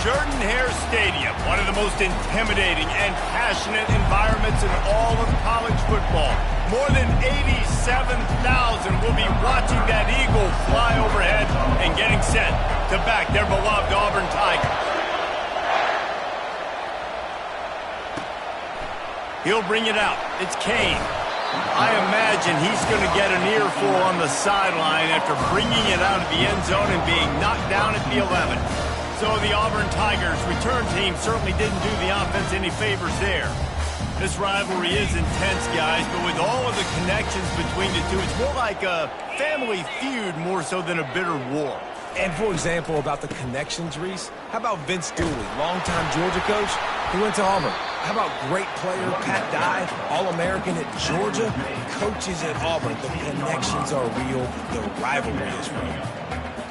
Jordan-Hare Stadium, one of the most intimidating and passionate environments in all of college football. More than 87,000 will be watching that eagle fly overhead and getting set to back their beloved Auburn Tigers. He'll bring it out. It's Kane. I imagine he's going to get an earful on the sideline after bringing it out of the end zone and being knocked down at the 11. So the Auburn Tigers return team certainly didn't do the offense any favors there. This rivalry is intense, guys, but with all of the connections between the two, it's more like a family feud more so than a bitter war. And for example, about the connections, Reese, how about Vince Dooley, longtime Georgia coach? He went to Auburn. How about great player Pat Dye, All-American at Georgia, coaches at Auburn? The connections are real. The rivalry is real.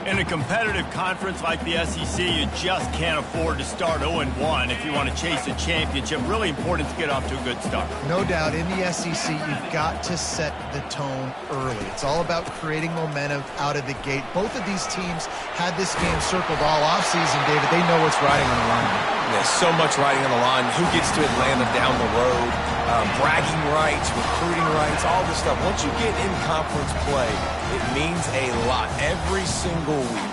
In a competitive conference like the SEC, you just can't afford to start 0-1 if you want to chase a championship. Really important to get off to a good start. No doubt, in the SEC, you've got to set the tone early. It's all about creating momentum out of the gate. Both of these teams had this game circled all offseason, David. They know what's riding on the line. There's so much riding on the line. Who gets to Atlanta down the road? Bragging rights, recruiting rights, all this stuff. Once you get in conference play, it means a lot every single week.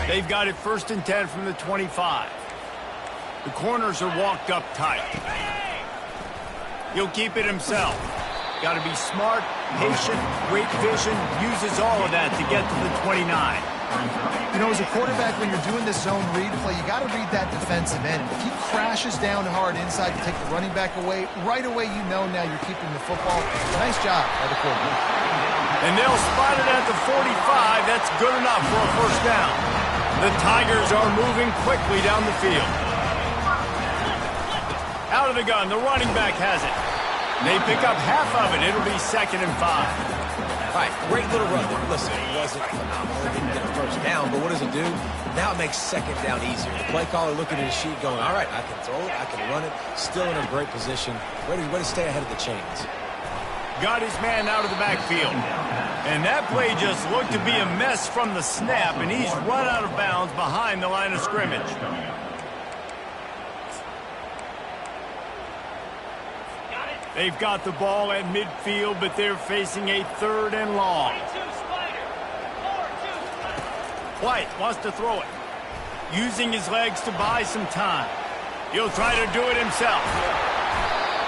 They've got it 1st and 10 from the 25. The corners are walked up tight. He'll keep it himself. Got to be smart, patient, great vision, uses all of that to get to the 29. You know, as a quarterback, when you're doing this zone read play, you got to read that defensive end. If he crashes down hard inside to take the running back away, right away you know now you're keeping the football. Nice job by the quarterback. And they'll spot it at the 45. That's good enough for a first down. The Tigers are moving quickly down the field. Out of the gun, the running back has it. They pick up half of it. It'll be 2nd and 5. All right, great little run there. Listen, it wasn't phenomenal. It didn't get a first down, but what does it do? Now it makes 2nd down easier. The play caller looking at his sheet going, all right, I can throw it, I can run it. Still in a great position. Ready to stay ahead of the chains. Got his man out of the backfield. And that play just looked to be a mess from the snap, and he's run out of bounds behind the line of scrimmage. They've got the ball at midfield, but they're facing a 3rd and long. White wants to throw it. Using his legs to buy some time. He'll try to do it himself.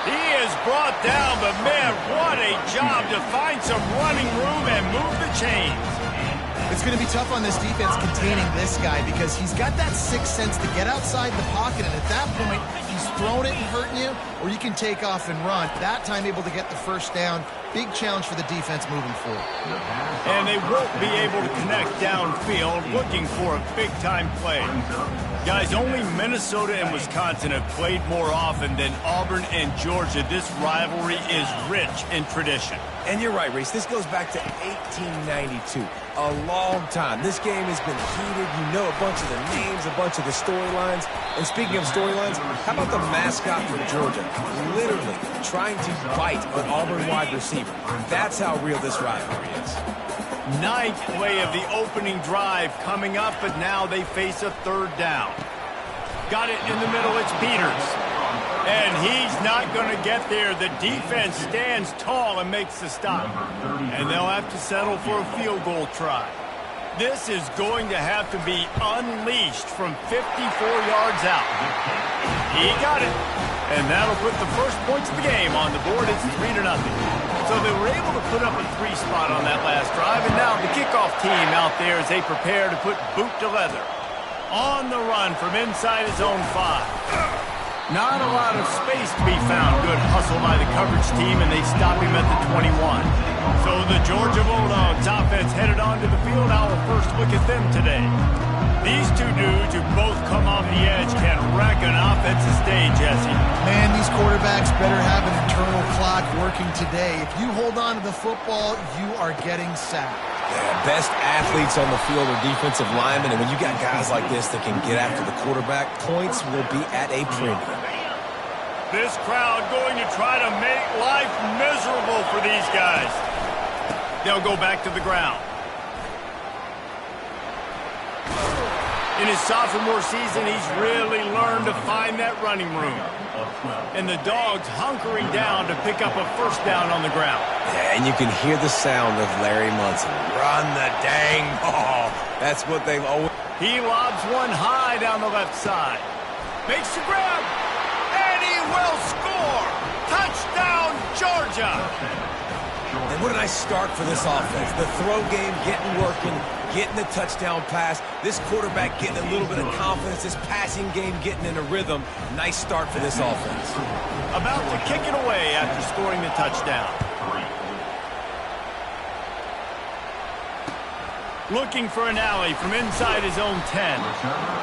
He is brought down, but man, what a job to find some running room and move the chains. It's going to be tough on this defense containing this guy because he's got that sixth sense to get outside the pocket, and at that point, he's throwing it and hurting you, or you can take off and run. That time able to get the first down. Big challenge for the defense moving forward. And they won't be able to connect downfield, looking for a big-time play. Guys, only Minnesota and Wisconsin have played more often than Auburn and Georgia. This rivalry is rich in tradition. And you're right, Reese. This goes back to 1892. A long time. This game has been heated. You know a bunch of the names, a bunch of the storylines. And speaking of storylines, how about the mascot for Georgia? Literally trying to bite an Auburn wide receiver. That's how real this rivalry is. 9th play of the opening drive coming up, but now they face a 3rd down. Got it in the middle. It's Peters. And he's not going to get there. The defense stands tall and makes the stop. And they'll have to settle for a field goal try. This is going to have to be unleashed from 54 yards out. He got it. And that'll put the first points of the game on the board. It's 3-0. So they were able to put up a 3 spot on that last drive. And now the kickoff team out there as they prepare to put boot to leather. On the run from inside his own 5. Not a lot of space to be found. Good hustle by the coverage team, and they stop him at the 21. So the Georgia Bulldogs offense headed onto the field. Our first look at them today. These two dudes who both come off the edge can wreck an offensive stage, Jesse. Man, these quarterbacks better have an internal clock working today. If you hold on to the football, you are getting sacked. Yeah, best athletes on the field are defensive linemen, and when you got guys like this that can get after the quarterback, points will be at a premium. This crowd going to try to make life miserable for these guys. They'll go back to the ground. In his sophomore season, he's really learned to find that running room. And the Dogs hunkering down to pick up a first down on the ground. Yeah, and you can hear the sound of Larry Munson. Run the dang ball. That's what they've always... He lobs one high down the left side. Makes the grab. And he will score. Touchdown, Georgia. And what a nice start for this offense. The throw game getting working, getting the touchdown pass. This quarterback getting a little bit of confidence. This passing game getting in a rhythm. Nice start for this offense. About to kick it away after scoring the touchdown. Looking for an alley from inside his own 10.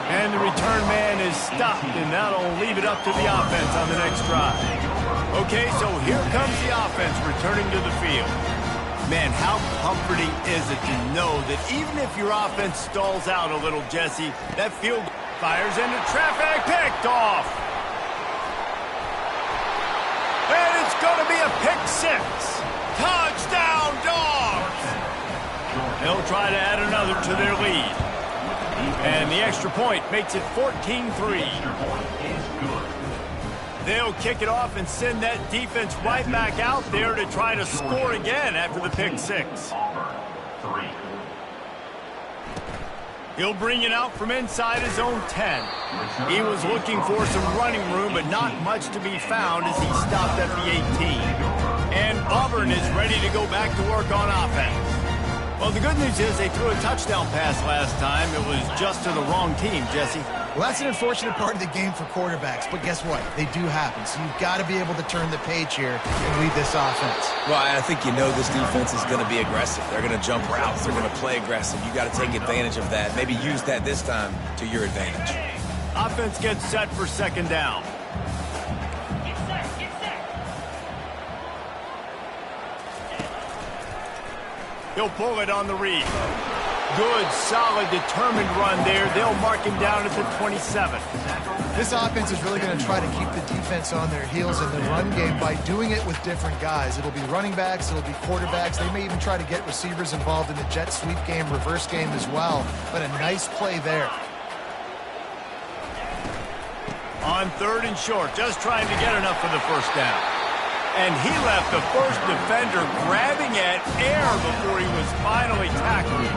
And the return man is stopped, and that'll leave it up to the offense on the next drive. Okay, so here comes the offense returning to the field. Man, how comforting is it to know that even if your offense stalls out a little, Jesse, that field fires into traffic, picked off. And it's going to be a pick six. Touchdown, Dogs! They'll try to add another to their lead. And the extra point makes it 14-3. They'll kick it off and send that defense right back out there to try to score again after the pick six. He'll bring it out from inside his own 10. He was looking for some running room, but not much to be found as he stopped at the 18. And Auburn is ready to go back to work on offense. Well, the good news is they threw a touchdown pass last time. It was just to the wrong team, Jesse. Well, that's an unfortunate part of the game for quarterbacks, but guess what? They do happen, so you've got to be able to turn the page here and lead this offense. Well, I think you know this defense is going to be aggressive. They're going to jump routes. They're going to play aggressive. You got to take advantage of that. Maybe use that this time to your advantage. Offense gets set for second down. He'll pull it on the read. Good, solid, determined run there. They'll mark him down at the 27. This offense is really going to try to keep the defense on their heels in the run game by doing it with different guys. It'll be running backs. It'll be quarterbacks. They may even try to get receivers involved in the jet sweep game, reverse game as well. But a nice play there. On third and short, just trying to get enough for the first down. And he left the first defender grabbing at air before he was finally tackled.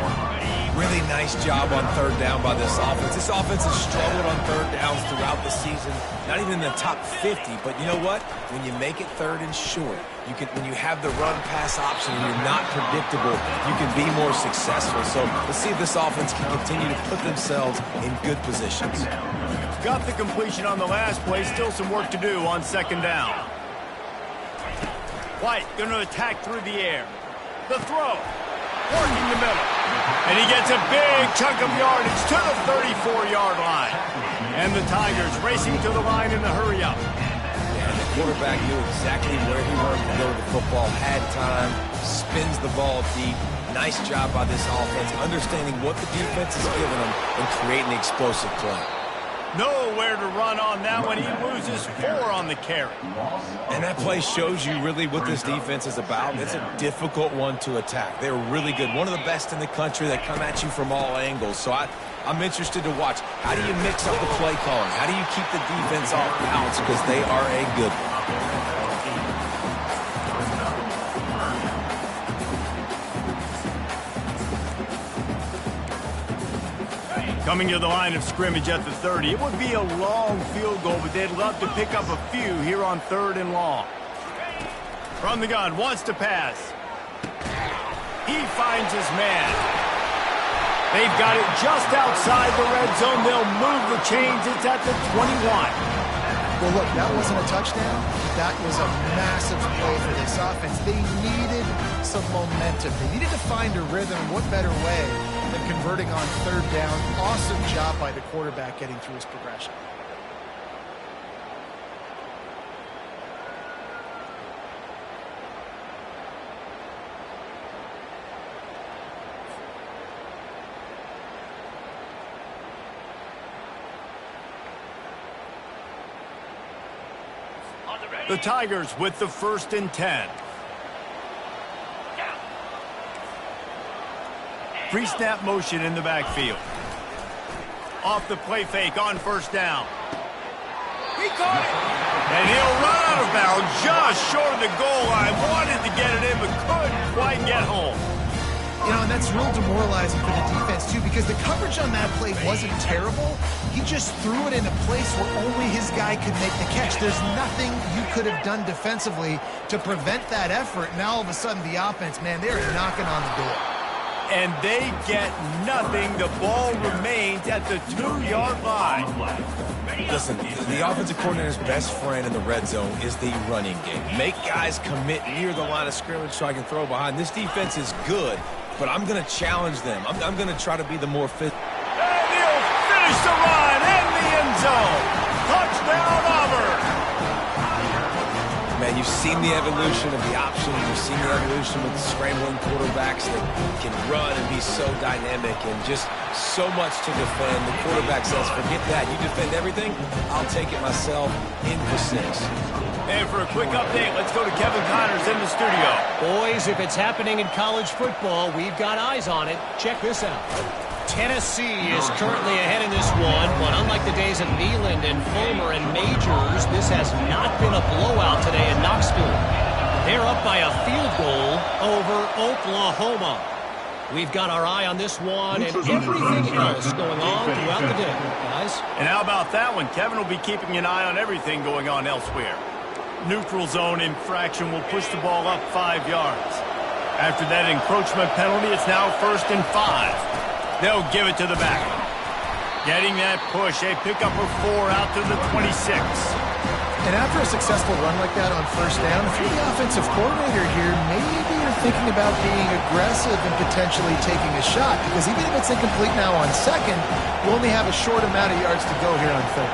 Really nice job on third down by this offense. This offense has struggled on third downs throughout the season. Not even in the top 50, but you know what? When you make it third and short, when you have the run-pass option and you're not predictable, you can be more successful. So let's see if this offense can continue to put themselves in good positions. Got the completion on the last play. Still some work to do on second down. White going to attack through the air. The throw. Working the middle. And he gets a big chunk of yardage to the 34-yard line. And the Tigers racing to the line in the hurry-up. And the quarterback knew exactly where he wanted to go with the football, had time, spins the ball deep. Nice job by this offense, understanding what the defense is giving them and creating an explosive play. Nowhere to run on that one. He loses 4 on the carry. And that play shows you really what this defense is about. It's a difficult one to attack. They're really good. One of the best in the country that come at you from all angles. So I'm interested to watch. How do you mix up the play calling? How do you keep the defense off balance? Because they are a good one. Coming to the line of scrimmage at the 30. It would be a long field goal, but they'd love to pick up a few here on third and long. From the gun, wants to pass. He finds his man. They've got it just outside the red zone. They'll move the chains. It's at the 21. Well, look, that wasn't a touchdown. That was a massive play for this offense. They needed some momentum. They needed to find a rhythm. What better way than converting on third down? Awesome job by the quarterback getting through his progression. The Tigers with the 1st and 10. Pre-snap motion in the backfield. Off the play fake on first down. He caught it. And he'll run out of bounds just short of the goal line. Wanted to get it in, but couldn't quite get home. You know, and that's real demoralizing for the defense, too, because the coverage on that play wasn't terrible. He just threw it in a place where only his guy could make the catch. There's nothing you could have done defensively to prevent that effort. Now, all of a sudden, the offense, man, they're knocking on the door. And they get nothing. The ball remains at the 2-yard line. Listen, the offensive coordinator's best friend in the red zone is the running game. Make guys commit near the line of scrimmage so I can throw behind. This defense is good, but I'm going to challenge them. I'm going to try to be the more fit. And he'll finish the run in the end zone. Touchdown, Auburn. Man, you've seen the evolution of the option. You've seen the evolution with scrambling quarterbacks that can run and be so dynamic and just so much to defend. The quarterback says, forget that. You defend everything, I'll take it myself in for 6. And for a quick update, let's go to Kevin Connors in the studio. Boys, if it's happening in college football, we've got eyes on it. Check this out. Tennessee is currently ahead in this one, but unlike the days of Neyland and Fulmer and Majors, this has not been a blowout today in Knoxville. They're up by a field goal over Oklahoma. We've got our eye on this one and everything else going on throughout the day, guys. And how about that one? Kevin will be keeping an eye on everything going on elsewhere. Neutral zone infraction will push the ball up 5 yards. After that encroachment penalty, it's now 1st and 5. They'll give it to the back. Getting that push, a pickup of 4 out to the 26. And after a successful run like that on first down, if you're the offensive coordinator here, maybe you're thinking about being aggressive and potentially taking a shot, because even if it's incomplete now on second, you only have a short amount of yards to go here on third.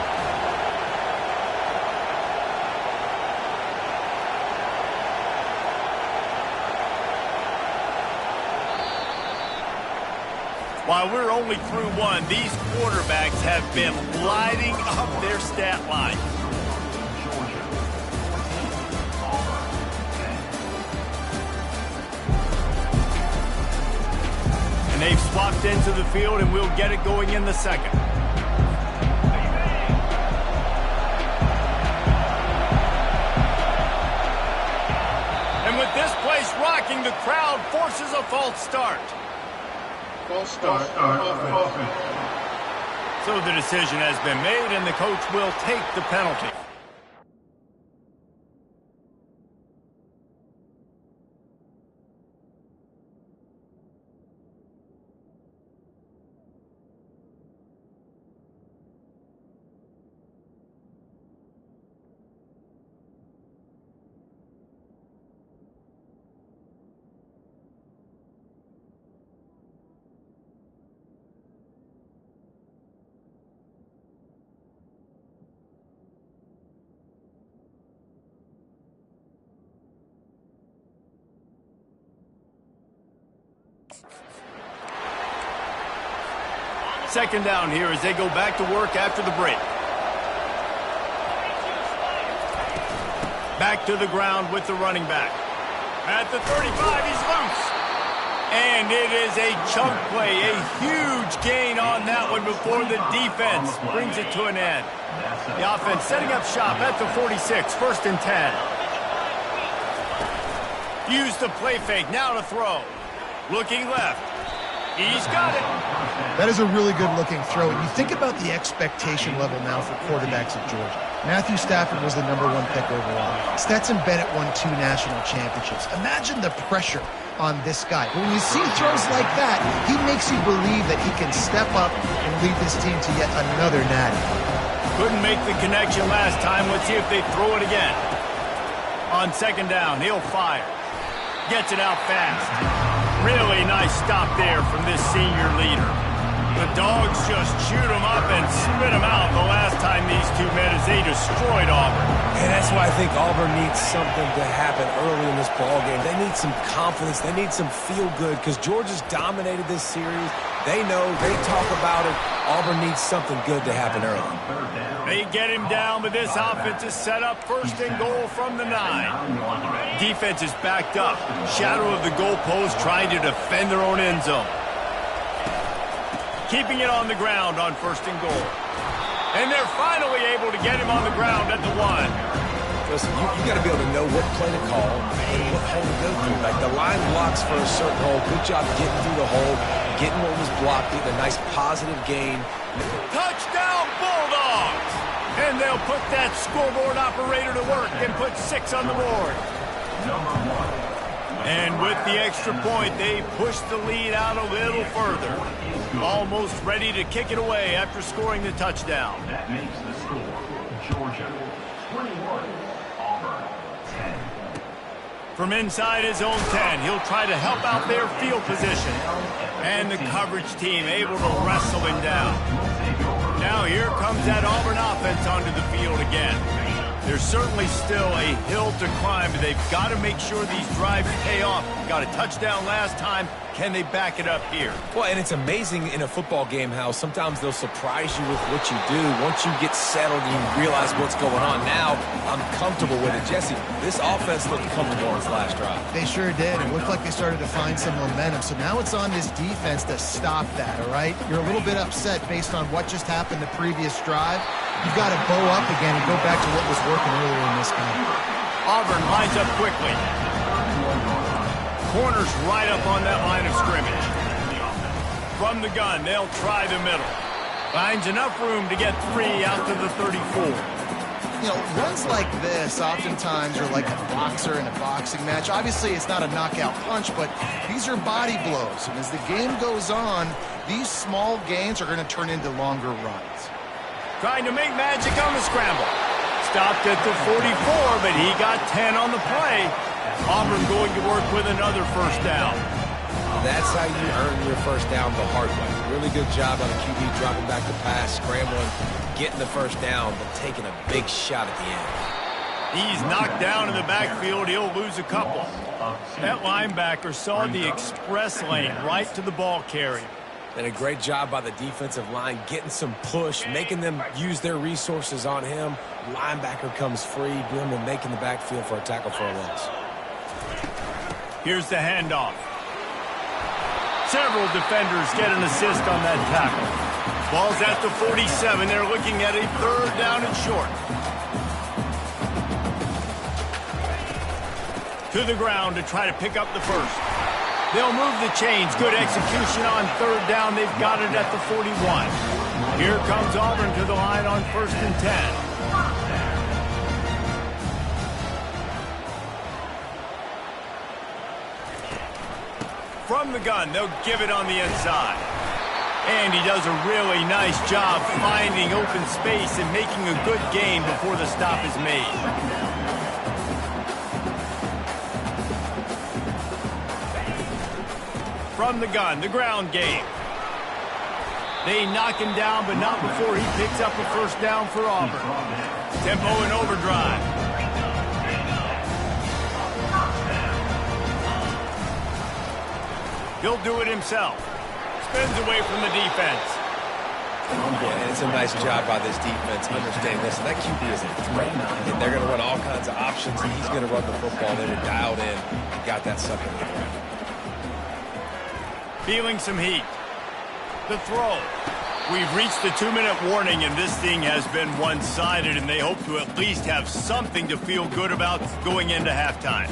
While we're only through one, these quarterbacks have been lighting up their stat line. And they've swapped into the field, and we'll get it going in the second. And with this place rocking, the crowd forces a false start. False start, offense. So the decision has been made, and the coach will take the penalty. Second down here as they go back to work after the break. Back to the ground with the running back. At the 35, he's loose. And it is a chunk play, a huge gain on that one before the defense brings it to an end. The offense setting up shop at the 46, 1st and 10. Use the play fake, now to throw. Looking left. He's got it. That is a really good-looking throw. And you think about the expectation level now for quarterbacks at Georgia. Matthew Stafford was the #1 pick overall. Stetson Bennett won 2 national championships. Imagine the pressure on this guy. But when you see throws like that, he makes you believe that he can step up and lead this team to yet another natty. Couldn't make the connection last time. Let's see if they throw it again. On second down, he'll fire. Gets it out fast. Really nice stop there from this senior leader. The Dogs just shoot him up and spit him out the last time these two met as they destroyed Auburn. And that's why I think Auburn needs something to happen early in this ball game. They need some confidence. They need some feel-good because Georgia's dominated this series. They know. They talk about it. Auburn needs something good to happen early. They get him down, but this offense is set up 1st and goal from the 9. Defense is backed up. Shadow of the goalpost trying to defend their own end zone. keeping it on the ground on 1st and goal. And they're finally able to get him on the ground at the 1. Listen, you got to be able to know what play to call and what hole to go through. Like, the line blocks for a certain hole. Good job getting through the hole, getting what was blocked, getting a nice positive gain. Touchdown, Bulldogs! And they'll put that scoreboard operator to work and put 6 on the board. And with the extra point, they push the lead out a little further. Almost ready to kick it away after scoring the touchdown. That makes the score Georgia 21. From inside his own 10, he'll try to help out their field position. And the coverage team able to wrestle him down. Now here comes that Auburn offense onto the field again. There's certainly still a hill to climb, but they've got to make sure these drives pay off. Got a touchdown last time. Can they back it up here? Well, and it's amazing in a football game how sometimes they'll surprise you with what you do. Once you get settled and you realize what's going on, now I'm comfortable with it. Jesse, this offense looked comfortable on its last drive. They sure did. It looked like they started to find some momentum. So now it's on this defense to stop that, all right? You're a little bit upset based on what just happened the previous drive. You've got to bow up again and go back to what was working earlier in this game. Auburn lines up quickly. Corners right up on that line of scrimmage. From the gun, they'll try the middle. Finds enough room to get 3 out to the 34. You know, runs like this oftentimes are like a boxer in a boxing match. Obviously, it's not a knockout punch, but these are body blows. And as the game goes on, these small gains are going to turn into longer runs. Trying to make magic on the scramble. Stopped at the 44, but he got 10 on the play. Auburn going to work with another 1st down. That's how you earn your 1st down the hard way. Really good job on the QB dropping back the pass, scrambling, getting the 1st down, but taking a big shot at the end. He's knocked down in the backfield. He'll lose a couple. That linebacker saw the express lane right to the ball carrier. And a great job by the defensive line, getting some push, making them use their resources on him. Linebacker comes free, boom, and making the backfield for a tackle for a loss. Here's the handoff. Several defenders get an assist on that tackle. Ball's at the 47. They're looking at a 3rd down and short. To the ground to try to pick up the 1st. They'll move the chains. Good execution on 3rd down. They've got it at the 41. Here comes Auburn to the line on 1st and 10. From the gun, they'll give it on the inside. And he does a really nice job finding open space and making a good gain before the stop is made. From the gun, the ground game. They knock him down, but not before he picks up a 1st down for Auburn. Tempo and overdrive. He'll do it himself. Spins away from the defense. Yeah, and it's a nice job by this defense understanding this. That QB is a threat, and they're going to run all kinds of options, and he's going to run the football. They were dialed in and got that sucker in the ground. Feeling some heat. The throw. We've reached the 2-minute warning, and this thing has been one-sided, and they hope to at least have something to feel good about going into halftime.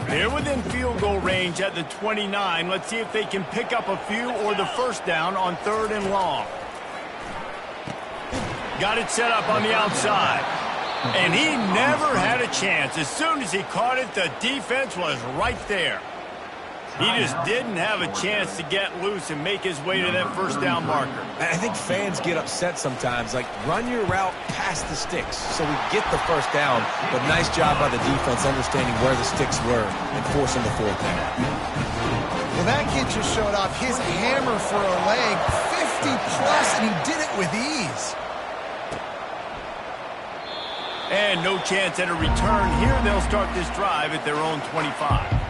They're within field goal range at the 29. Let's see if they can pick up a few or the 1st down on 3rd and long. Got it set up on the outside. And he never had a chance. As soon as he caught it, the defense was right there. He just didn't have a chance to get loose and make his way to that 1st down marker. I think fans get upset sometimes. Like, run your route past the sticks so we get the 1st down. But nice job by the defense understanding where the sticks were and forcing the 4th down. Well, that kid just showed off his hammer for a leg, 50-plus, and he did it with ease. And no chance at a return here. They'll start this drive at their own 25.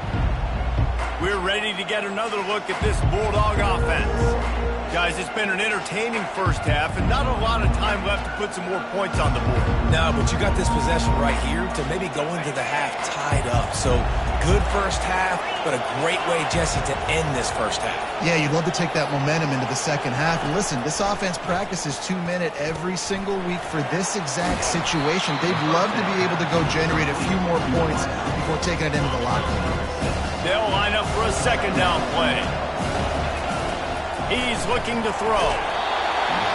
We're ready to get another look at this Bulldog offense. Guys, it's been an entertaining first half and not a lot of time left to put some more points on the board. No, but you got this possession right here to maybe go into the half tied up. So good first half, but a great way, Jesse, to end this first half. Yeah, you'd love to take that momentum into the second half. And listen, this offense practices 2-minute every single week for this exact situation. They'd love to be able to go generate a few more points before taking it into the locker room. They'll line up for a second down play. He's looking to throw.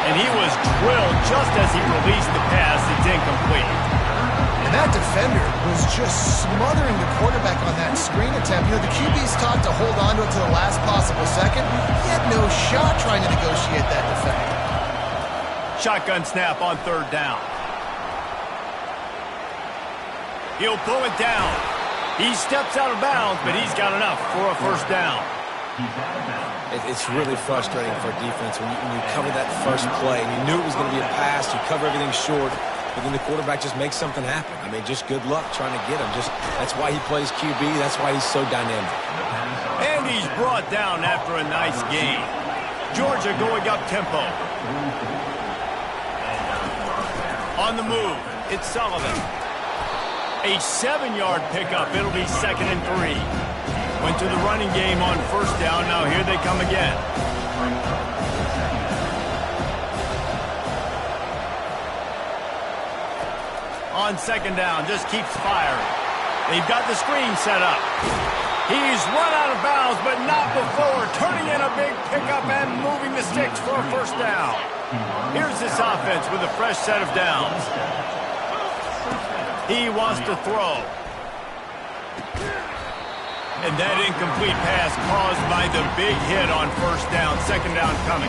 And he was drilled just as he released the pass. It's incomplete. And that defender was just smothering the quarterback on that screen attempt. You know, the QB's taught to hold on to it to the last possible second. He had no shot trying to negotiate that defender. Shotgun snap on third down. He'll pull it down. He steps out of bounds, but he's got enough for a first down. It's really frustrating for a defense when you cover that first play. And you knew it was going to be a pass. You cover everything short, but then the quarterback just makes something happen. I mean, just good luck trying to get him. That's why he plays QB. That's why he's so dynamic. And he's brought down after a nice gain. Georgia going up tempo. On the move, it's Sullivan. A 7-yard pickup. It'll be 2nd and 3. Went to the running game on first down. Now here they come again. On second down, just keeps firing. They've got the screen set up. He's run out of bounds, but not before turning in a big pickup and moving the sticks for a first down. Here's this offense with a fresh set of downs. He wants to throw. And that incomplete pass caused by the big hit on first down. Second down coming.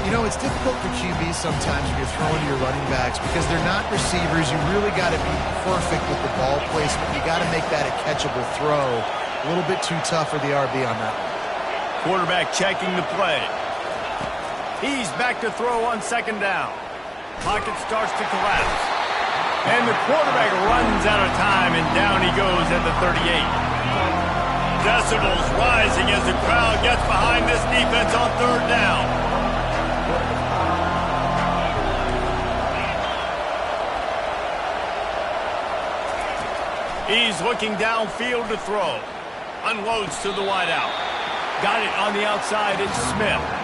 You know, it's difficult for QBs sometimes when you're throwing to your running backs because they're not receivers. You really got to be perfect with the ball placement. You got to make that a catchable throw. A little bit too tough for the RB on that. Quarterback checking the play. He's back to throw on second down. Pocket starts to collapse. And the quarterback runs out of time, and down he goes at the 38. Decibels rising as the crowd gets behind this defense on third down. He's looking downfield to throw. Unloads to the wideout. Got it on the outside. It's Smith.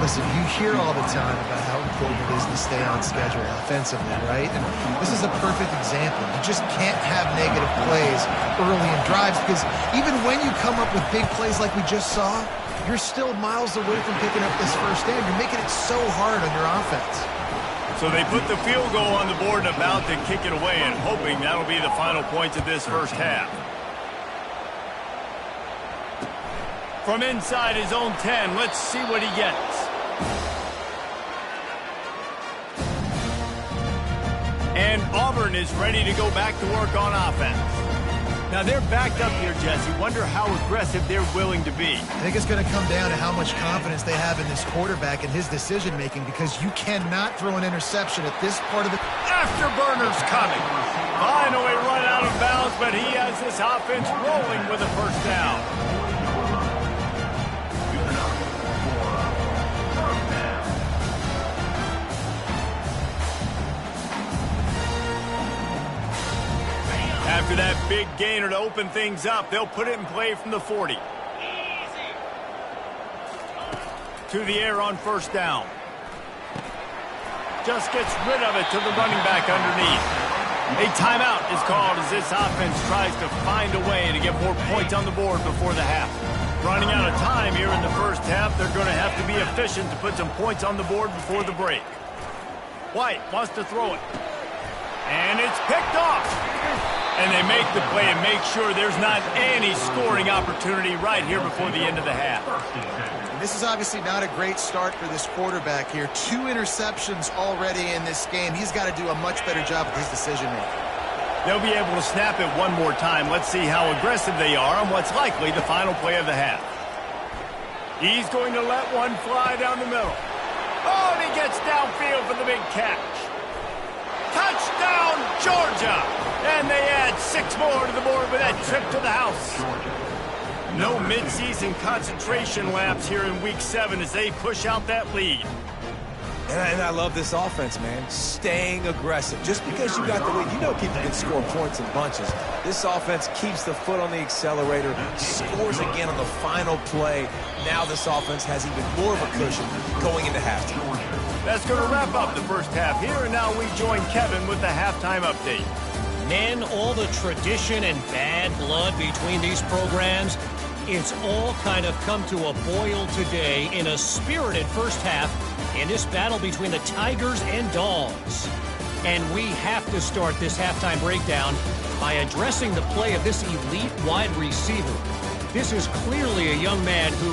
Listen, you hear all the time about how important it is to stay on schedule offensively, right? And this is a perfect example. You just can't have negative plays early in drives because even when you come up with big plays like we just saw, you're still miles away from picking up this first down. You're making it so hard on your offense. So they put the field goal on the board and about to kick it away and hoping that'll be the final points of this first half. From inside his own 10, let's see what he gets. And Auburn is ready to go back to work on offense. Now they're backed up here, Jesse. Wonder how aggressive they're willing to be. I think it's going to come down to how much confidence they have in this quarterback and his decision-making because you cannot throw an interception at this part of the... Afterburner's coming. Finally run out of bounds, but he has this offense rolling with a first down. After that big gainer to open things up, they'll put it in play from the 40. To the air on first down. Just gets rid of it to the running back underneath. A timeout is called as this offense tries to find a way to get more points on the board before the half. Running out of time here in the first half, they're going to have to be efficient to put some points on the board before the break. White wants to throw it. And it's picked off. And they make the play and make sure there's not any scoring opportunity right here before the end of the half. This is obviously not a great start for this quarterback here. 2 interceptions already in this game. He's got to do a much better job with his decision-making. They'll be able to snap it one more time. Let's see how aggressive they are on what's likely the final play of the half. He's going to let one fly down the middle. Oh, and he gets downfield for the big catch. Touchdown, Georgia! And they add 6 more to the board with that trip to the house. No midseason concentration laps here in Week 7 as they push out that lead. And I love this offense, man. Staying aggressive. Just because you got the lead, you know people can score points in bunches. This offense keeps the foot on the accelerator, scores again on the final play. Now this offense has even more of a cushion going into halftime. That's going to wrap up the first half here, and now we join Kevin with the halftime update. Man, all the tradition and bad blood between these programs, it's all kind of come to a boil today in a spirited first half in this battle between the Tigers and Dogs. And we have to start this halftime breakdown by addressing the play of this elite wide receiver. This is clearly a young man who,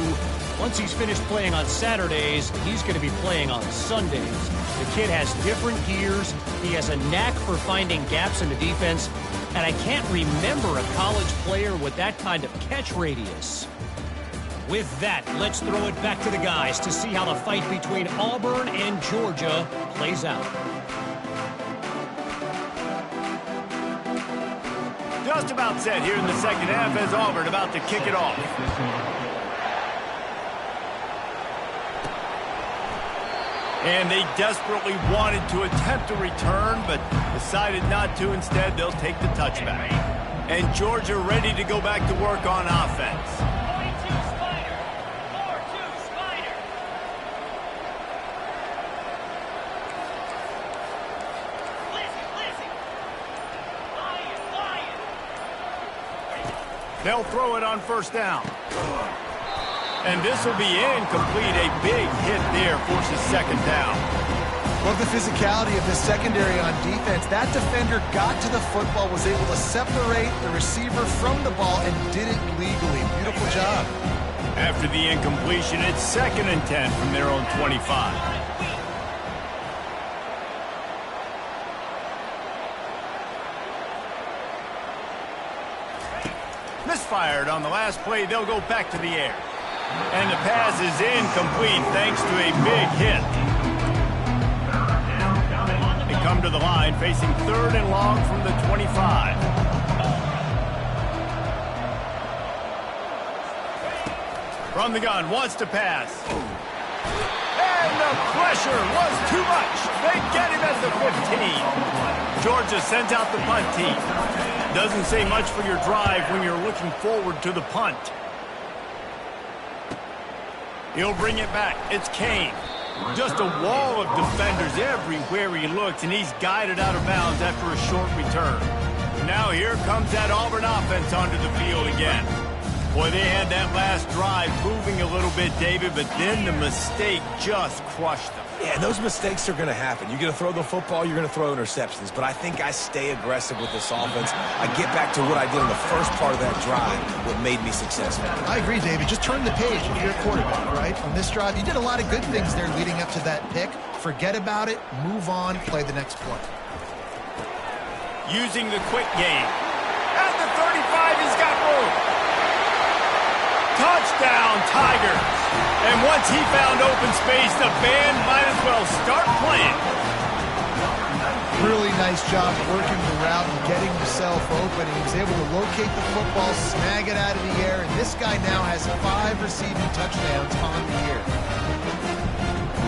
once he's finished playing on Saturdays, he's going to be playing on Sundays. The kid has different gears. He has a knack for finding gaps in the defense. And I can't remember a college player with that kind of catch radius. With that, let's throw it back to the guys to see how the fight between Auburn and Georgia plays out. Just about set here in the second half as Auburn about to kick it off. And they desperately wanted to attempt a return, but decided not to. Instead, they'll take the touchback. And Georgia ready to go back to work on offense. They'll throw it on first down. And this will be incomplete. A big hit there forces second down. Love the physicality of the secondary on defense. That defender got to the football, was able to separate the receiver from the ball, and did it legally. Beautiful job. After the incompletion, it's 2nd and 10 from their own 25. Misfired on the last play. They'll go back to the air. And the pass is incomplete thanks to a big hit. They come to the line facing 3rd and long from the 25. From the gun, wants to pass. And the pressure was too much. They get him at the 15. Georgia sends out the punt team. Doesn't say much for your drive when you're looking forward to the punt. He'll bring it back. It's Kane. Just a wall of defenders everywhere he looks, and he's guided out of bounds after a short return. Now here comes that Auburn offense onto the field again. Boy, they had that last drive moving a little bit, David, but then the mistake just crushed them. Yeah, and those mistakes are going to happen. You're going to throw the football, you're going to throw interceptions. But I think I stay aggressive with this offense. I get back to what I did in the first part of that drive, what made me successful. I agree, David. Just turn the page if you're a quarterback, right? On this drive, you did a lot of good things there leading up to that pick. Forget about it, move on, play the next play. Using the quick game. At the 35, he's got room. Touchdown, Tigers. And once he found open space, the band might as well start playing. Really nice job working the route and getting himself open. He was able to locate the football, snag it out of the air, and this guy now has 5 receiving touchdowns on the year.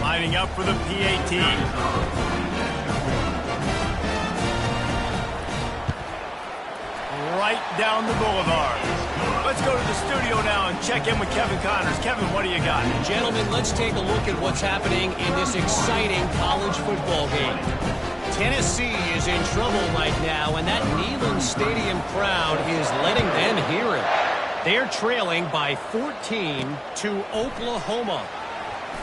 Lining up for the PAT. Right down the boulevard. Let's go to the studio now and check in with Kevin Connors. Kevin, what do you got? Gentlemen, let's take a look at what's happening in this exciting college football game. Tennessee is in trouble right now, and that Neyland Stadium crowd is letting them hear it. They're trailing by 14 to Oklahoma.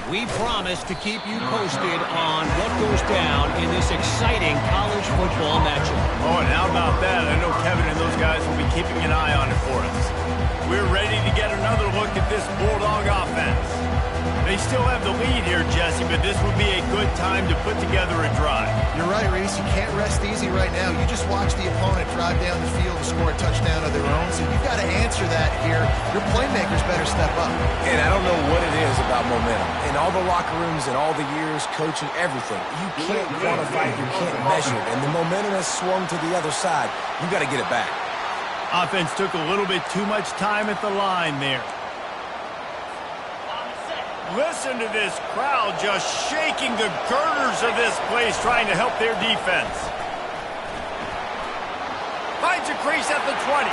We promise to keep you posted on what goes down in this exciting college football matchup. Oh, and how about that? I know Kevin and those guys will be keeping an eye on it for us. We're ready to get another look at this Bulldog offense. They still have the lead here, Jesse, but this would be a good time to put together a drive. You're right, Reese. You can't rest easy right now. You just watch the opponent drive down the field and score a touchdown of their own, so you've got to answer that here. Your playmakers better step up. And I don't know what it is about momentum. In all the locker rooms and all the years, coaching, everything, you can't quantify it, you can't measure it. And the momentum has swung to the other side. You got to get it back. Offense took a little bit too much time at the line there. Listen to this crowd just shaking the girders of this place trying to help their defense. Finds a crease at the 20.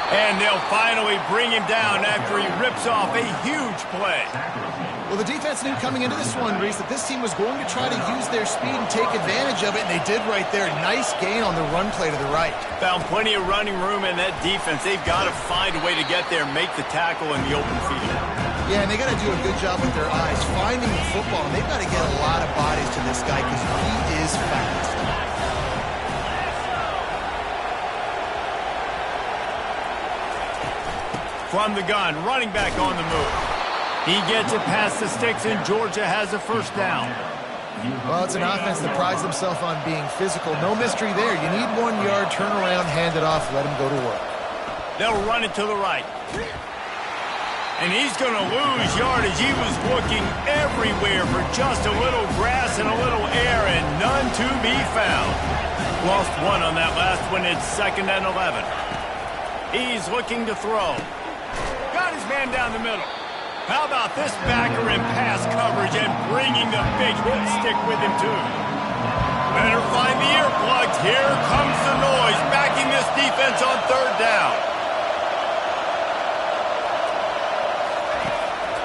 And they'll finally bring him down after he rips off a huge play. Well, the defense knew coming into this one, Reese, that this team was going to try to use their speed and take advantage of it, and they did right there. Nice gain on the run play to the right. Found plenty of running room in that defense. They've got to find a way to get there, make the tackle in the open field. Yeah, and they got to do a good job with their eyes, finding the football. And they've got to get a lot of bodies to this guy because he is fast. From the gun, running back on the move. He gets it past the sticks, and Georgia has a first down. Well, it's an offense that prides themselves on being physical. No mystery there. You need 1 yard, turn around, hand it off, let him go to work. They'll run it to the right. And he's going to lose yardage. He was looking everywhere for just a little grass and a little air, and none to be found. Lost one on that last one. It's 2nd and 11. He's looking to throw. Got his man down the middle. How about this backer in pass coverage and bringing the big hit stick with him, too? Better find the earplugs. Here comes the noise, backing this defense on 3rd down.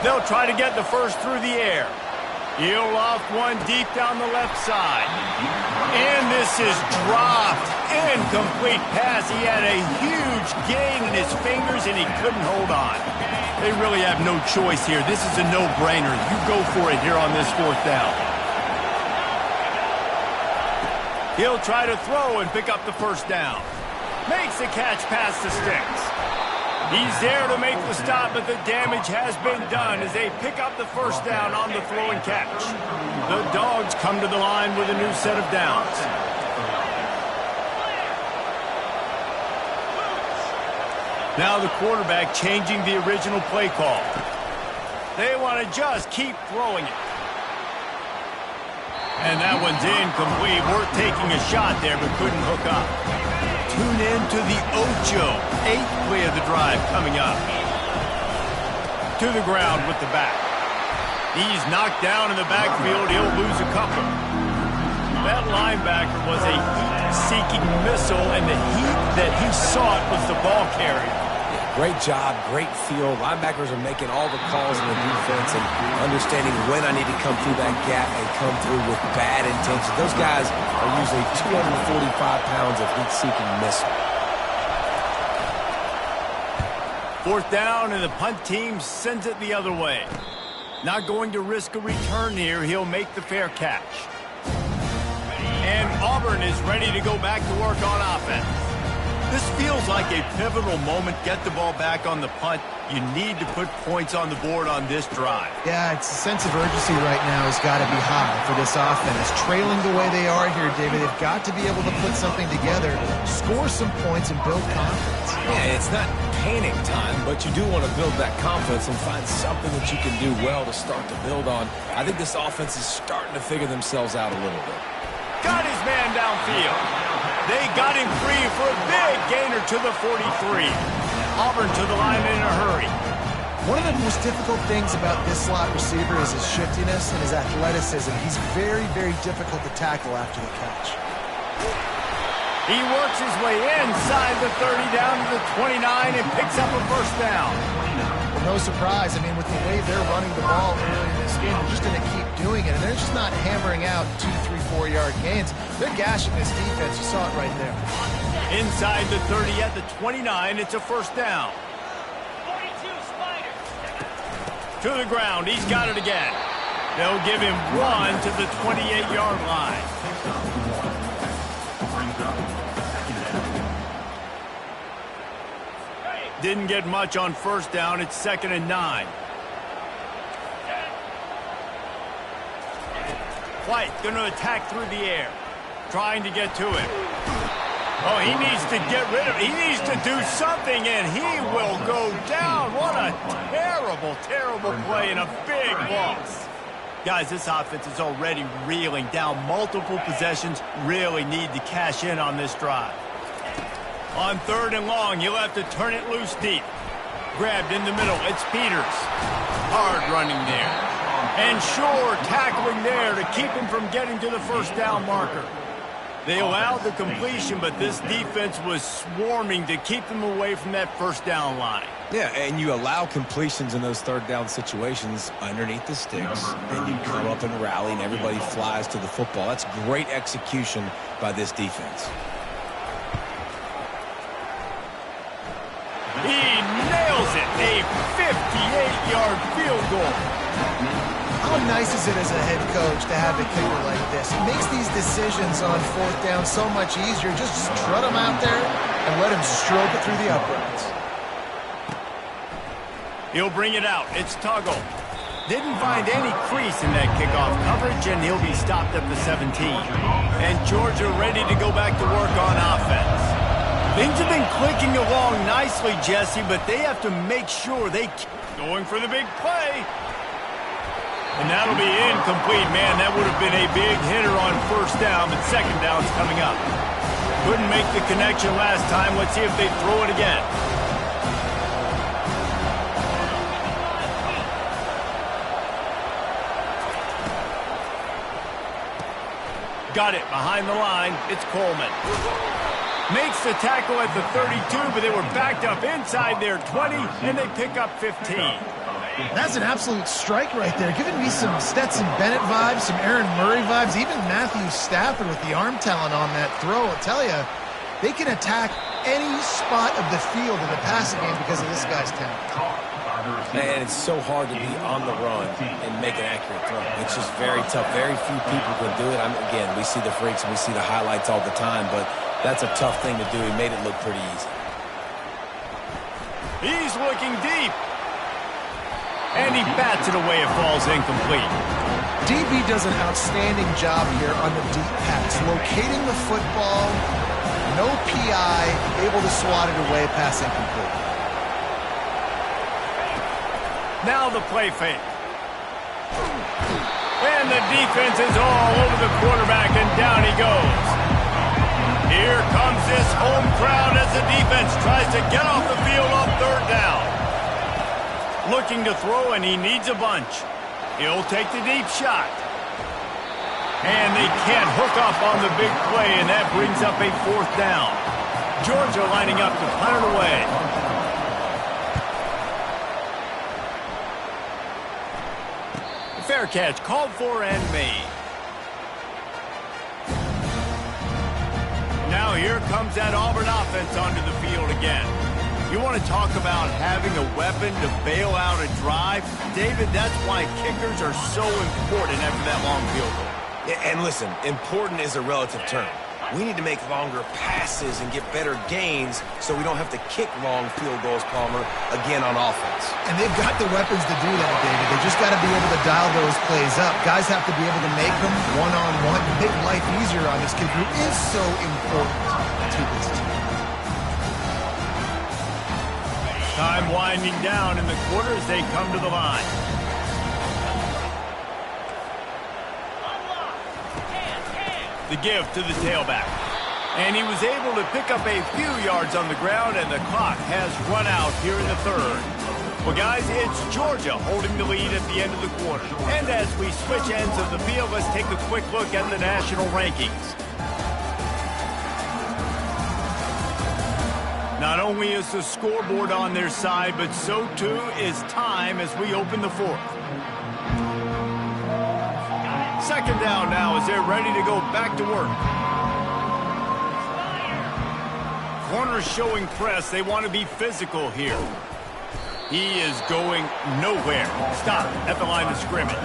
They'll try to get the first through the air. He'll loft one deep down the left side. And this is dropped. Incomplete pass. He had a huge gain in his fingers, and he couldn't hold on. They really have no choice here. This is a no-brainer. You go for it here on this 4th down. He'll try to throw and pick up the first down. Makes the catch past the sticks. He's there to make the stop, but the damage has been done as they pick up the first down on the throw and catch. The Dogs come to the line with a new set of downs. Now the quarterback changing the original play call. They want to just keep throwing it. And that one's incomplete. Worth taking a shot there, but couldn't hook up. Tune in to the Ocho. 8th play of the drive coming up. To the ground with the back. He's knocked down in the backfield. He'll lose a couple. That linebacker was a heat-seeking missile, and the heat that he sought was the ball carrier. Great job, great feel. Linebackers are making all the calls in the defense and understanding when I need to come through that gap and come through with bad intentions. Those guys are usually 245 pounds of heat-seeking missile. 4th down, and the punt team sends it the other way. Not going to risk a return here. He'll make the fair catch. And Auburn is ready to go back to work on offense. This feels like a pivotal moment. Get the ball back on the punt. You need to put points on the board on this drive. Yeah, it's a sense of urgency right now has got to be high for this offense. Trailing the way they are here, David, they've got to be able to put something together, score some points, and build confidence. Yeah, it's not panic time, but you do want to build that confidence and find something that you can do well to start to build on. I think this offense is starting to figure themselves out a little bit. Got his man downfield. They got him free for a big gainer to the 43. Auburn to the line in a hurry. One of the most difficult things about this slot receiver is his shiftiness and his athleticism. He's very, very difficult to tackle after the catch. He works his way inside the 30 down to the 29 and picks up a first down. Well, no surprise. I mean, with the way they're running the ball early in this game, they're just going to keep doing it. And they're just not hammering out 2, 3, 4-yard gains. They're gashing this defense. You saw it right there. Inside the 30 at the 29, it's a first down. 42 Spider. To the ground, he's got it again. They'll give him one to the 28-yard line. Didn't get much on first down. It's 2nd and 9. White going to attack through the air. Trying to get to it. Oh, he needs to get rid of it. He needs to do something, and he will go down. What a terrible, terrible play and a big loss. Guys, this offense is already reeling down multiple possessions. Really need to cash in on this drive. On 3rd and long, you'll have to turn it loose deep. Grabbed in the middle, it's Peters. Hard running there. And Shore tackling there to keep him from getting to the first down marker. They allowed the completion, but this defense was swarming to keep them away from that first down line. Yeah, and you allow completions in those 3rd down situations underneath the sticks, and you come up and rally, and everybody flies to the football. That's great execution by this defense. He nails it, a 58-yard field goal. How nice is it as a head coach to have a kicker like this? It makes these decisions on 4th down so much easier. Just strut him out there and let him stroke it through the uprights. He'll bring it out. It's Tuggle. Didn't find any crease in that kickoff coverage, and he'll be stopped at the 17. And Georgia ready to go back to work on offense. Things have been clicking along nicely, Jesse, but they have to make sure they keep going for the big play. And that'll be incomplete. Man, that would have been a big hitter on 1st down, but 2nd down's coming up. Couldn't make the connection last time. Let's see if they throw it again. Got it behind the line. It's Coleman. Makes the tackle at the 32, but they were backed up inside their 20, and they pick up 15. That's an absolute strike right there. Giving me some Stetson Bennett vibes, some Aaron Murray vibes, even Matthew Stafford with the arm talent on that throw. I'll tell you, they can attack any spot of the field in the passing game because of this guy's talent. And it's so hard to be on the run and make an accurate throw. It's just very tough. Very few people can do it. Again, we see the freaks and we see the highlights all the time, but that's a tough thing to do. He made it look pretty easy. He's looking deep. And he bats it away. It falls incomplete. DB does an outstanding job here on the deep pass. Locating the football, no PI, able to swat it away, pass incomplete. Now the play fake. And the defense is all over the quarterback, and down he goes. Here comes this home crowd as the defense tries to get off the field on 3rd down. Looking to throw, and he needs a bunch. He'll take the deep shot. And they can't hook up on the big play, and that brings up a 4th down. Georgia lining up to punt it away. Fair catch, called for and made. Now here comes that Auburn offense onto the field again. You want to talk about having a weapon to bail out a drive? David, that's why kickers are so important after that long field goal. Yeah, and listen, important is a relative term. We need to make longer passes and get better gains so we don't have to kick long field goals, Palmer, again on offense. And they've got the weapons to do that, David. They just got to be able to dial those plays up. Guys have to be able to make them one-on-one to make life easier on this kid who is so important to this team. Time winding down in the quarter as they come to the line. The give to the tailback. And he was able to pick up a few yards on the ground, and the clock has run out here in the 3rd. Well, guys, it's Georgia holding the lead at the end of the quarter. And as we switch ends of the field, let's take a quick look at the national rankings. Not only is the scoreboard on their side, but so too is time as we open the 4th. 2nd down now as they're ready to go back to work. Corners showing press. They want to be physical here. He is going nowhere. Stop at the line of scrimmage.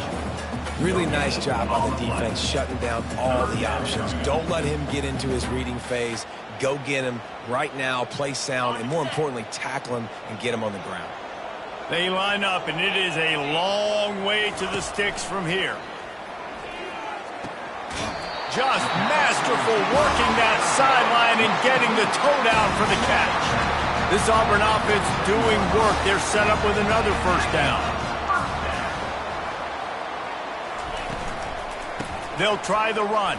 Really nice job on the defense shutting down all the options. Don't let him get into his reading phase. Go get him right now, play sound, and more importantly, tackle him and get him on the ground. They line up, and it is a long way to the sticks from here. Just masterful working that sideline and getting the toe down for the catch. This Auburn offense doing work. They're set up with another 1st down. They'll try the run.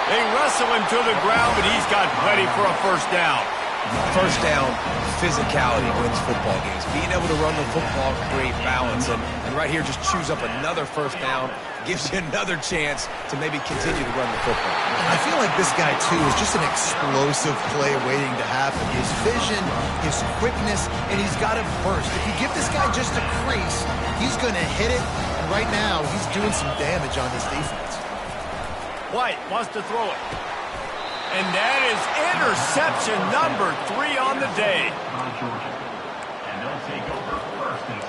They wrestle him to the ground, but he's got plenty for a first down. First down, physicality wins football games. Being able to run the football, create balance, and right here just choose up another first down, gives you another chance to maybe continue to run the football. I feel like this guy, too, is just an explosive play waiting to happen. His vision, his quickness, and he's got to burst. If you give this guy just a crease, he's going to hit it, and right now he's doing some damage on this defense. White wants to throw it. And that is interception number 3 on the day. By Georgia. And they'll take over first and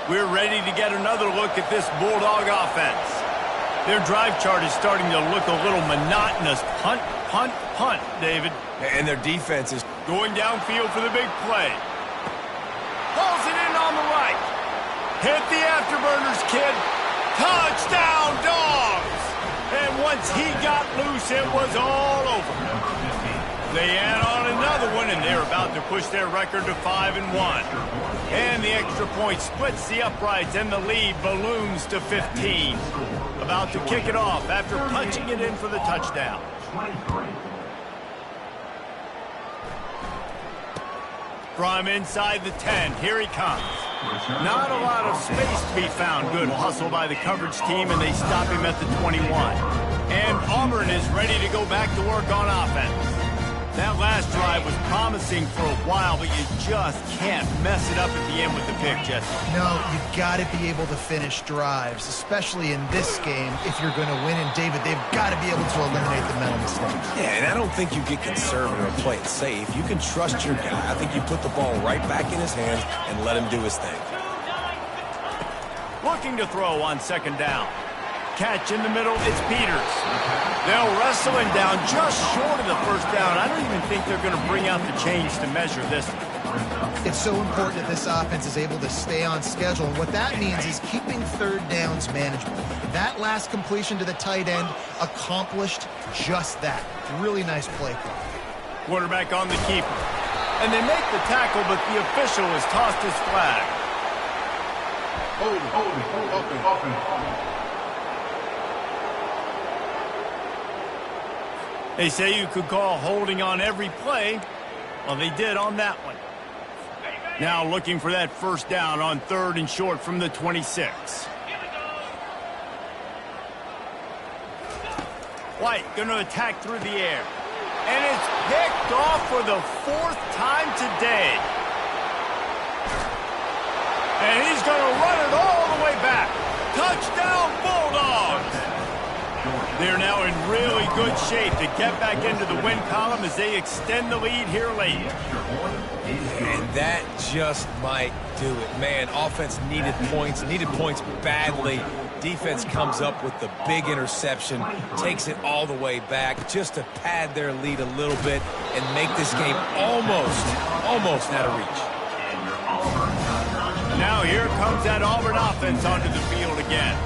10. We're ready to get another look at this Bulldog offense. Their drive chart is starting to look a little monotonous. Punt, punt, punt, David. And their defense is Going downfield for the big play. Pulls it in on the right. Hit the afterburners, kid. Touchdown, Dogs! And once he got loose, it was all over. They add on another one, and they're about to push their record to 5-1. And the extra point splits the uprights, and the lead balloons to 15. About to kick it off after punching it in for the touchdown. 23. From inside the 10, here he comes. Not a lot of space to be found. Good hustle by the coverage team, and they stop him at the 21. And Auburn is ready to go back to work on offense. That last drive was promising for a while, but you just can't mess it up at the end with the pick, Jesse. No, you've got to be able to finish drives, especially in this game. If you're going to win, and David, they've got to be able to eliminate the mental mistakes. Yeah, and I don't think you get conservative or play it safe. You can trust your guy. I think you put the ball right back in his hands and let him do his thing. Looking to throw on second down. Catch in the middle, it's Peters. They'll wrestle him down just short of the first down. I don't even think they're going to bring out the chains to measure this one. It's so important that this offense is able to stay on schedule. And what that means is keeping third downs manageable. That last completion to the tight end accomplished just that. Really nice play call. Quarterback on the keeper. And they make the tackle, but the official has tossed his flag. Open. They say you could call holding on every play. Well, they did on that one. Now looking for that first down on 3rd and short from the 26. White going to attack through the air. And it's picked off for the 4th time today. And he's going to run it all the way back. Touchdown, Bulldogs! They're now in really good shape to get back into the win column as they extend the lead here late. And that just might do it. Man, offense needed points badly. Defense comes up with the big interception, takes it all the way back just to pad their lead a little bit and make this game almost out of reach. Now here comes that Auburn offense onto the field again.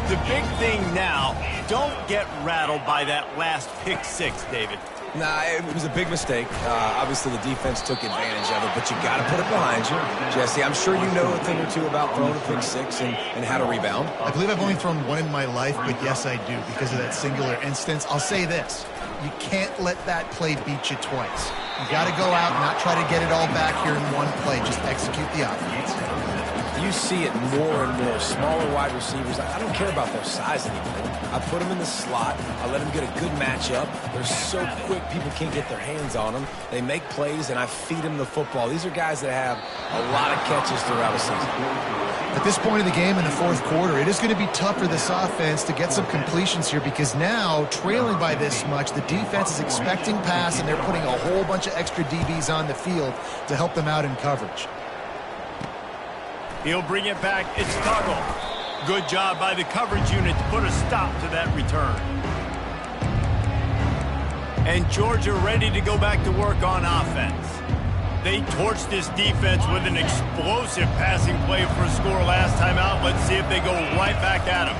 The big thing now, don't get rattled by that last pick 6, David. Nah, it was a big mistake. Obviously, the defense took advantage of it, but you got to put it behind you. Jesse, I'm sure you know a thing or two about throwing a pick 6 and how to rebound. I believe I've only thrown one in my life, but yes, I do because of that singular instance. I'll say this. You can't let that play beat you twice. You got to go out and not try to get it all back here in one play. Just execute the offense. You see it more and more. Smaller wide receivers, I don't care about their size anymore. I put them in the slot. I let them get a good matchup. They're so quick, people can't get their hands on them. They make plays, and I feed them the football. These are guys that have a lot of catches throughout a season. At this point in the game in the 4th quarter, it is going to be tough for this offense to get some completions here because now, trailing by this much, the defense is expecting pass, and they're putting a whole bunch of extra DBs on the field to help them out in coverage. He'll bring it back. It's Tuggle. Good job by the coverage unit to put a stop to that return. And Georgia ready to go back to work on offense. They torched this defense with an explosive passing play for a score last time out. Let's see if they go right back at him.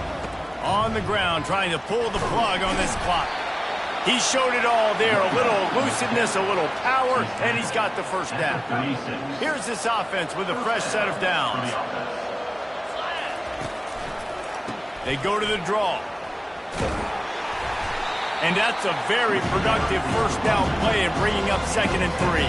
On the ground, trying to pull the plug on this clock. He showed it all there. A little elusiveness, a little power, and he's got the first down. Here's this offense with a fresh set of downs. They go to the draw. And that's a very productive first down play and bringing up 2nd and 3.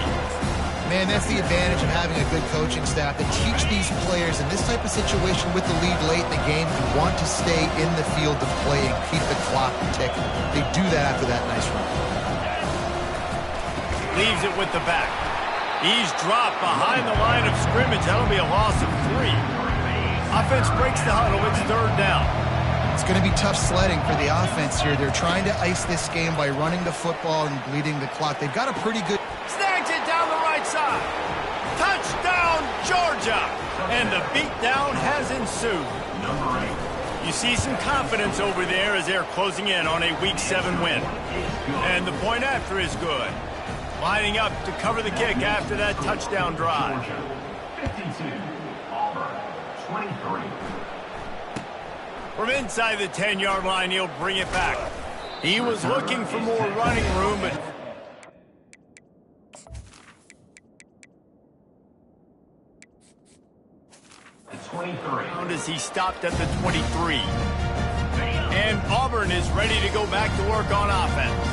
Man, that's the advantage of having a good coaching staff to teach these players in this type of situation with the lead late in the game and want to stay in the field to play and keep the clock ticking. They do that after that nice run. Leaves it with the back. He's dropped behind the line of scrimmage. That'll be a loss of 3. Offense breaks the huddle. It's 3rd down. It's going to be tough sledding for the offense here. They're trying to ice this game by running the football and bleeding the clock. They've got a pretty good... Snags it down the right side. Touchdown, Georgia. And the beatdown has ensued. You see some confidence over there as they're closing in on a Week 7 win. And the point after is good. Lining up to cover the kick after that touchdown drive. 52, Auburn, 23. From inside the 10-yard line, he'll bring it back. He was looking for more running room, but... The 23. As he stopped at the 23. And Auburn is ready to go back to work on offense.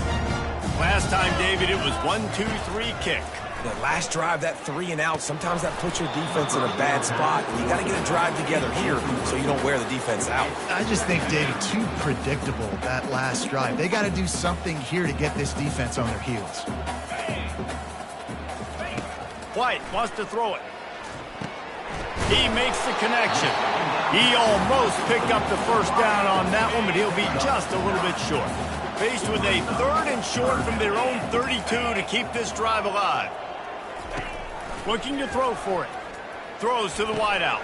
Last time, David, it was 1-2-3 kick. The last drive, that 3 and out, sometimes that puts your defense in a bad spot. You got to get a drive together here so you don't wear the defense out. I just think, David, too predictable, that last drive. They got to do something here to get this defense on their heels. White wants to throw it. He makes the connection. He almost picked up the first down on that one, but he'll be just a little bit short. Faced with a 3rd and short from their own 32 to keep this drive alive. Looking to throw for it. Throws to the wideout.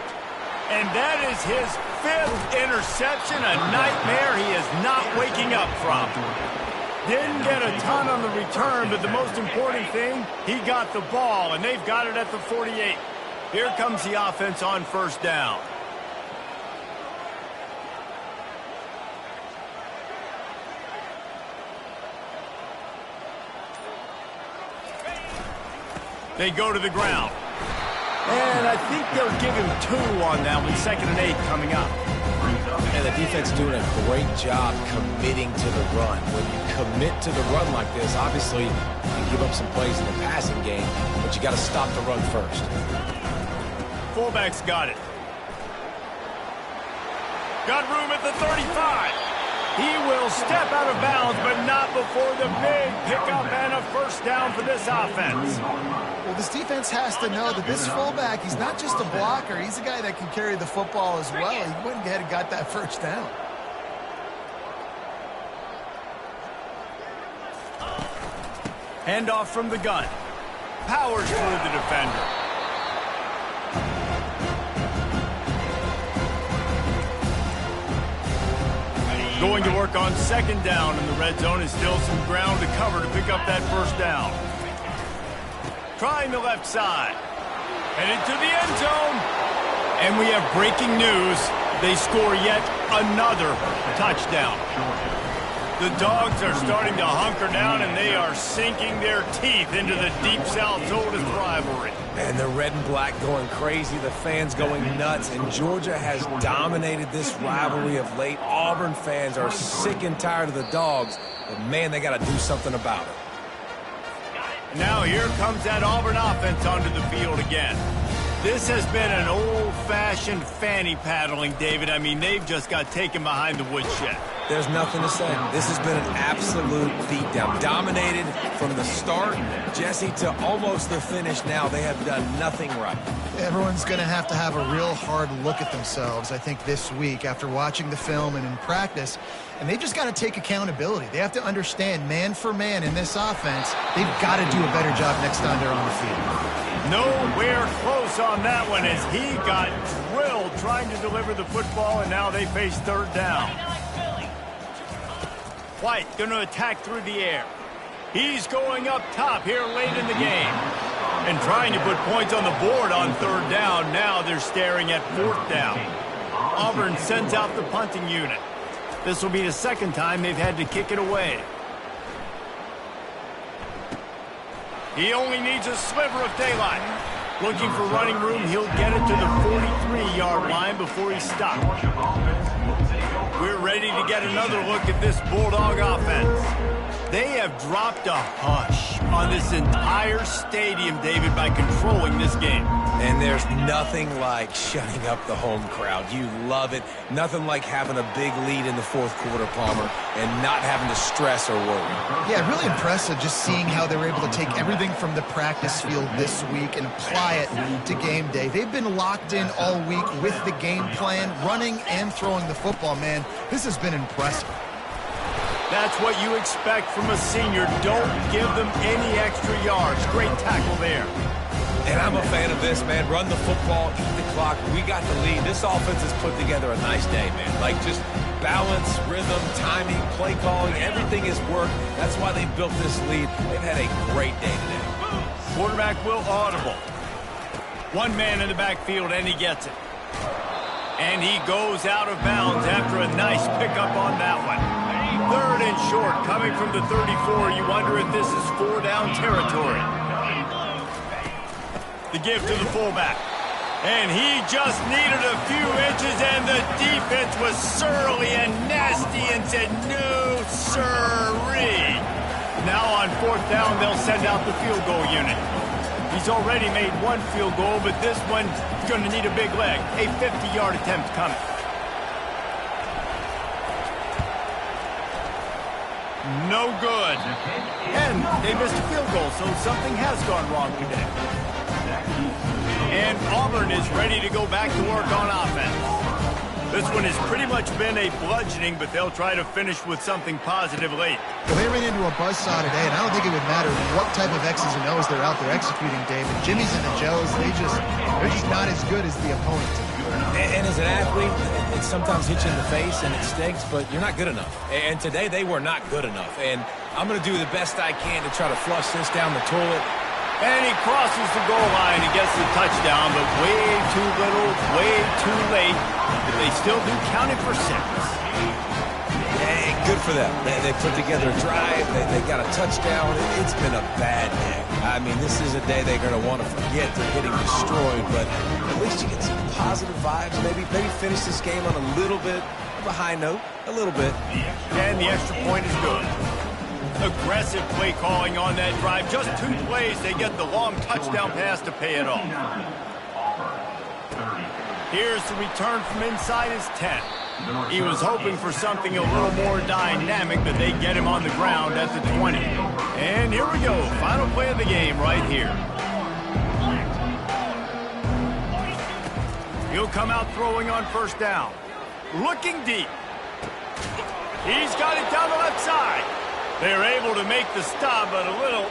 And that is his 5th interception, a nightmare he is not waking up from. Didn't get a ton on the return, but the most important thing, he got the ball, and they've got it at the 48. Here comes the offense on first down. They go to the ground. And I think they'll give him 2 on that one. 2nd and 8 coming up. And the defense doing a great job committing to the run. When you commit to the run like this, obviously you give up some plays in the passing game, but you got to stop the run first. Fullback's got it. Got room at the 35. He will step out of bounds, but not before the big pickup and a first down for this offense. Well, this defense has to know that this fullback, he's not just a blocker. He's a guy that can carry the football as well. He went ahead and got that first down. Handoff from the gun. Powers through the defender. Going to work on 2nd down in the red zone, is still some ground to cover to pick up that first down. Trying the left side. Headed to the end zone. And we have breaking news. They score yet another touchdown. The Dogs are starting to hunker down, and they are sinking their teeth into the Deep South's oldest rivalry. And the red and black going crazy, the fans going nuts, and Georgia has dominated this rivalry of late. Auburn fans are sick and tired of the Dogs, but man, they got to do something about it. Now here comes that Auburn offense onto the field again. This has been an old-fashioned fanny paddling, David. I mean, they've just got taken behind the woodshed. There's nothing to say. This has been an absolute beatdown. Dominated from the start, Jesse, to almost the finish now. They have done nothing right. Everyone's going to have a real hard look at themselves, I think, this week after watching the film and in practice. And they've just got to take accountability. They have to understand, man for man in this offense, they've got to do a better job next time they're on the field. Nowhere close on that one as he got drilled trying to deliver the football, and now they face 3rd down. White going to attack through the air. He's going up top here late in the game. And trying to put points on the board on 3rd down. Now they're staring at 4th down. Auburn sends out the punting unit. This will be the 2nd time they've had to kick it away. He only needs a sliver of daylight. Looking for running room, he'll get it to the 43-yard line before he stops. We're ready to get another look at this Bulldog offense. They have dropped a hush on this entire stadium, David, by controlling this game. And there's nothing like shutting up the home crowd. You love it. Nothing like having a big lead in the fourth quarter, Palmer, and not having to stress or worry. Yeah, really impressive just seeing how they were able to take everything from the practice field this week and apply it to game day. They've been locked in all week with the game plan, running and throwing the football, man. This has been impressive. That's what you expect from a senior. Don't give them any extra yards. Great tackle there. And I'm a fan of this, man. Run the football, eat the clock. We got the lead. This offense has put together a nice day, man. Like just balance, rhythm, timing, play calling, everything has worked. That's why they built this lead. They've had a great day today. Quarterback will audible. One man in the backfield, and he gets it. And he goes out of bounds after a nice pickup on that one. Third and short, coming from the 34. You wonder if this is 4-down territory. The give to the fullback. And he just needed a few inches, and the defense was surly and nasty and said, no, sirree. Now on fourth down, they'll send out the field goal unit. He's already made one field goal, but this one is going to need a big leg. A 50-yard attempt coming. No good. And they missed a field goal, so something has gone wrong today. And Auburn is ready to go back to work on offense. This one has pretty much been a bludgeoning, but they'll try to finish with something positive late. Well, they ran into a buzzsaw today, and I don't think it would matter what type of X's and O's they're out there executing, David. Jimmy's and the Joes, they're just not as good as the opponent. And as an athlete, it sometimes hits you in the face and it stinks, but you're not good enough. And today they were not good enough. And I'm going to do the best I can to try to flush this down the toilet. And he crosses the goal line and gets the touchdown, but way too little, way too late. But they still do count it for 6. Hey, good for them. They put together a drive. They got a touchdown. It's been a bad day. I mean, this is a day they're going to want to forget. They're getting destroyed, but at least you get some positive vibes. Maybe finish this game on a little bit of a high note, a little bit. And the extra point is good. Aggressive play calling on that drive. Just 2 plays, they get the long touchdown pass to pay it off. Here's the return from inside his 10. He was hoping for something a little more dynamic, but they get him on the ground at the 20. And here we go, final play of the game right here. He'll come out throwing on first down. Looking deep. He's got it down the left side. They're able to make the stop, but a little